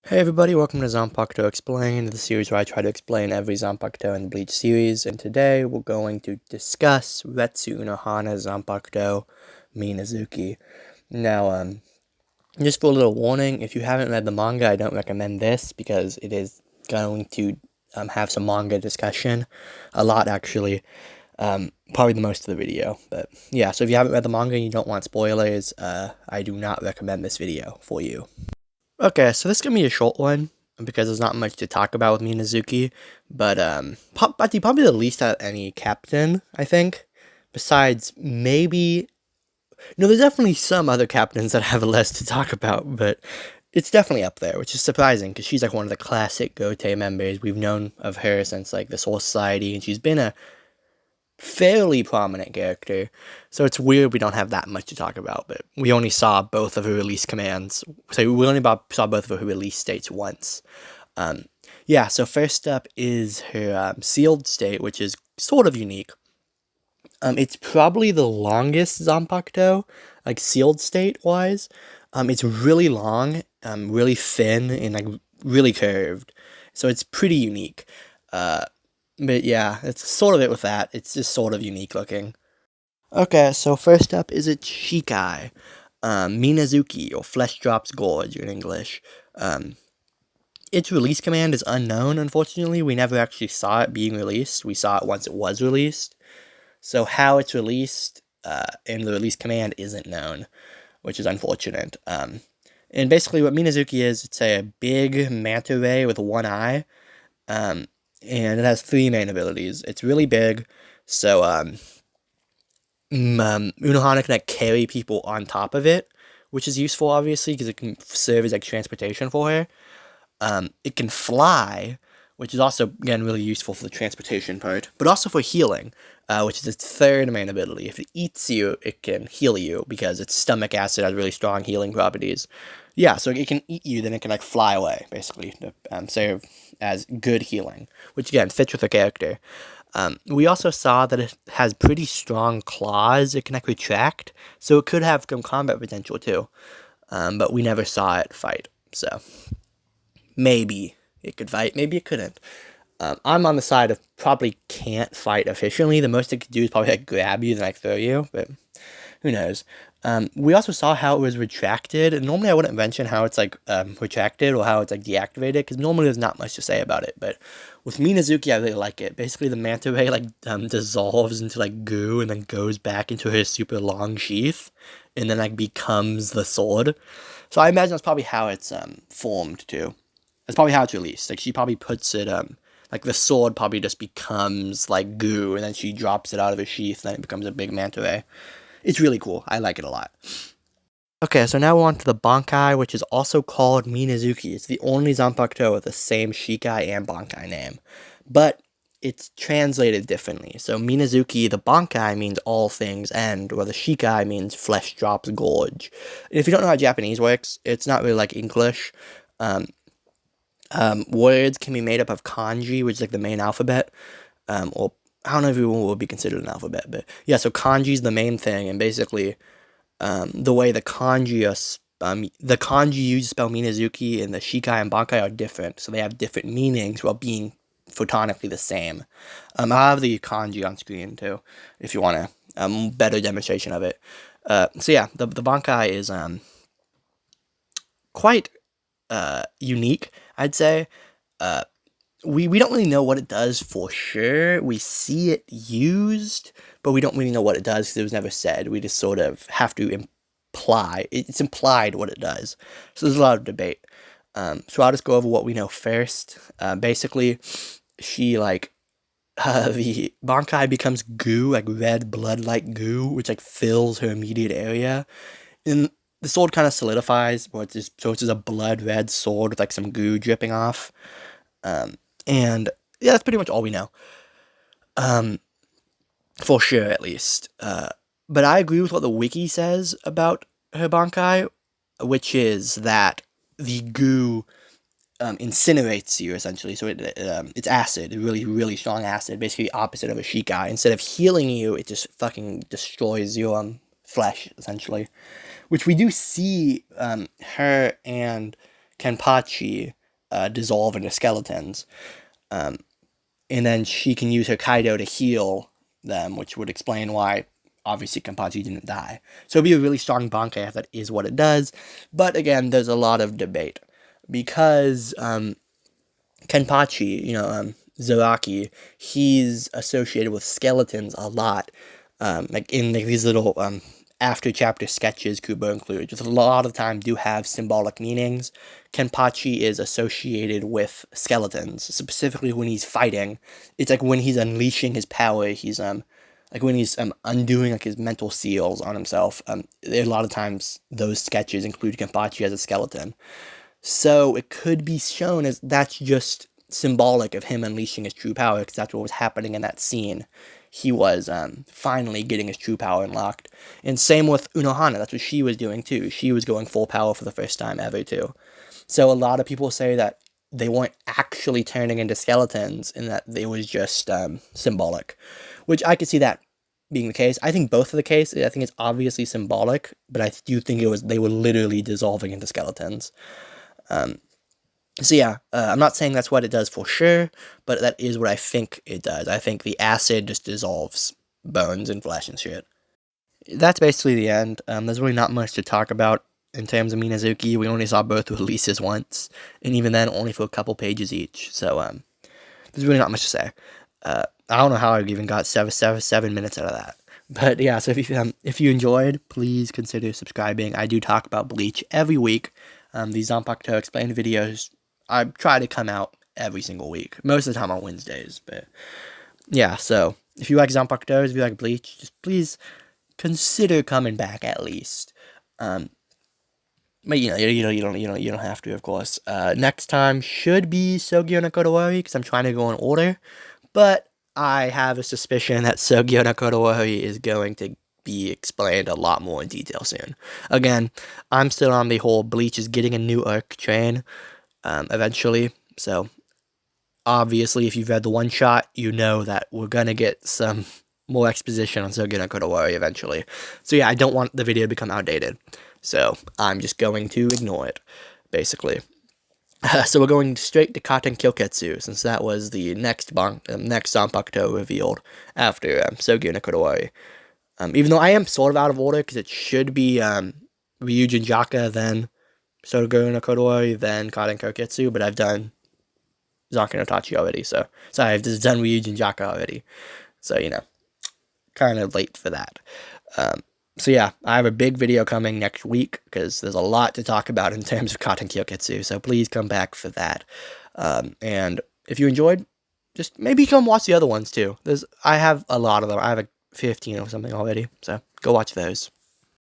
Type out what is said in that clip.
Hey everybody, welcome to Zanpakuto Explained, the series where I try to explain every Zanpakuto in the Bleach series, and today we're going to discuss Retsu Unohana Zanpakuto Minazuki. Now, just for a little warning, if you haven't read the manga, I don't recommend this, because it is going to have some manga discussion, a lot actually, probably the most of the video, but yeah, so if you haven't read the manga and you don't want spoilers, I do not recommend this video for you. Okay, so this is gonna be a short one because there's not much to talk about with Minazuki, but probably the least out of any captain, I think. Besides, maybe there's definitely some other captains that have less to talk about, but it's definitely up there, which is surprising because she's like one of the classic Gote members. We've known of her since like the Soul Society, and she's been a fairly prominent character, so it's weird we don't have that much to talk about, but we only saw both of her release commands, so we only saw both of her release states once. Yeah, so first up is her sealed state, which is sort of unique. It's probably the longest Zanpakuto, like sealed state-wise. It's really long, really thin, and like really curved, so it's pretty unique. But yeah, it's sort of it with that. It's just sort of unique looking. Okay, so first up is a Chikai, Minazuki, or Flesh Drops Gorge in English. Its release command is unknown, unfortunately. We never actually saw it being released. We saw it once it was released. So how it's released in the release command isn't known, which is unfortunate. And basically what Minazuki is, it's a big manta ray with one eye. And it has three main abilities. It's really big, so Unohana can like carry people on top of it, which is useful obviously because it can serve as like transportation for her. It can fly, which is also again really useful for the transportation part, but also for healing, which is its third main ability. If it eats you, it can heal you because its stomach acid has really strong healing properties. Yeah, so it can eat you, then it can like fly away, basically, to serve as good healing, which again fits with the character. We also saw that it has pretty strong claws. It can like retract, so it could have some combat potential too. But we never saw it fight, so maybe it could fight, maybe it couldn't. I'm on the side of probably can't fight efficiently. The most it could do is probably like grab you, then like throw you, but who knows. We also saw how it was retracted, and normally I wouldn't mention how it's like retracted or how it's like deactivated, because normally there's not much to say about it, but with Minazuki I really like it. Basically the manta ray like dissolves into like goo and then goes back into her super long sheath, and then like becomes the sword. So I imagine that's probably how it's formed too. That's probably how it's released. Like she probably puts it like the sword probably just becomes like goo, and then she drops it out of the sheath, and then it becomes a big manta ray. It's really cool. I like it a lot. Okay, so now we're on to the Bankai, which is also called Minazuki. It's the only Zanpakuto with the same Shikai and Bankai name, but it's translated differently. So Minazuki, the Bankai, means all things end, while the Shikai means flesh drops gorge. And if you don't know how Japanese works, it's not really like English. Words can be made up of kanji, which is like the main alphabet, or I don't know if it would be considered an alphabet, but yeah, so kanji is the main thing, and basically, the way the kanji used to spell Minazuki and the Shikai and Bankai are different, so they have different meanings while being photonically the same. I have the kanji on screen too, if you want a better demonstration of it. So yeah, the Bankai is quite unique, I'd say. We don't really know what it does for sure. We see it used, but we don't really know what it does because it was never said. We just sort of have to imply. It's implied what it does. So there's a lot of debate. So I'll just go over what we know first. Basically, she like the Bankai becomes goo, like red blood-like goo, which like fills her immediate area. And the sword kind of solidifies, where it's just a blood red sword with like some goo dripping off. And yeah, that's pretty much all we know. For sure, at least. But I agree with what the wiki says about her Bankai, which is that the goo incinerates you, essentially. So it's acid, really, really strong acid, basically opposite of a Shikai. Instead of healing you, it just fucking destroys your flesh, essentially. Which we do see her and Kenpachi dissolve into skeletons. And then she can use her Kaido to heal them, which would explain why, obviously, Kenpachi didn't die. So it'd be a really strong Bankai if that is what it does. But again, there's a lot of debate. Because Kenpachi, Zaraki, he's associated with skeletons a lot. Like in these little after chapter sketches Kubo includes, which a lot of the time do have symbolic meanings. Kenpachi is associated with skeletons, specifically when he's fighting. It's like when he's unleashing his power, he's like when he's undoing like his mental seals on himself. A lot of times those sketches include Kenpachi as a skeleton. So it could be shown as that's just symbolic of him unleashing his true power, because that's what was happening in that scene. He was finally getting his true power unlocked. And same with Unohana, that's what she was doing too. She was going full power for the first time ever too. So a lot of people say that they weren't actually turning into skeletons and that it was just symbolic, which I could see that being the case. I think both are the case. I think it's obviously symbolic, but I do think they were literally dissolving into skeletons. So yeah, I'm not saying that's what it does for sure, but that is what I think it does. I think the acid just dissolves bones and flesh and shit. That's basically the end. There's really not much to talk about in terms of Minazuki. We only saw both releases once, and even then only for a couple pages each. So there's really not much to say. I don't know how I even got 7 minutes out of that. But yeah, so if you enjoyed, please consider subscribing. I do talk about Bleach every week. These Zanpakuto explained videos, I try to come out every single week. Most of the time on Wednesdays. But yeah, so if you like Zanpakuto, if you like Bleach, just please consider coming back at least. But you don't have to, of course. Next time should be Sogyo no Kodowari, because I'm trying to go in order. But I have a suspicion that Sogyo no Kodowari is going to be explained a lot more in detail soon. Again, I'm still on the whole Bleach is getting a new arc train eventually. So obviously, if you've read the one shot, you know that we're gonna get some more exposition on Sogyo no Kodowari eventually. So yeah, I don't want the video to become outdated. So I'm just going to ignore it, basically. So we're going straight to Katen Kyoketsu, since that was the next Zanpakuto revealed after Sogyo no Kodowari. Even though I am sort of out of order, because it should be Ryujin Jaka, then Sogyo no Kodowari, then Katen Kyoketsu, but I've done Zanki no Tachi already, so... Sorry, I've just done Ryujin Jaka already. So, kind of late for that. So yeah, I have a big video coming next week, because there's a lot to talk about in terms of Katen Kyoketsu, so please come back for that. And if you enjoyed, just maybe come watch the other ones too. I have a lot of them. I have like 15 or something already, so go watch those.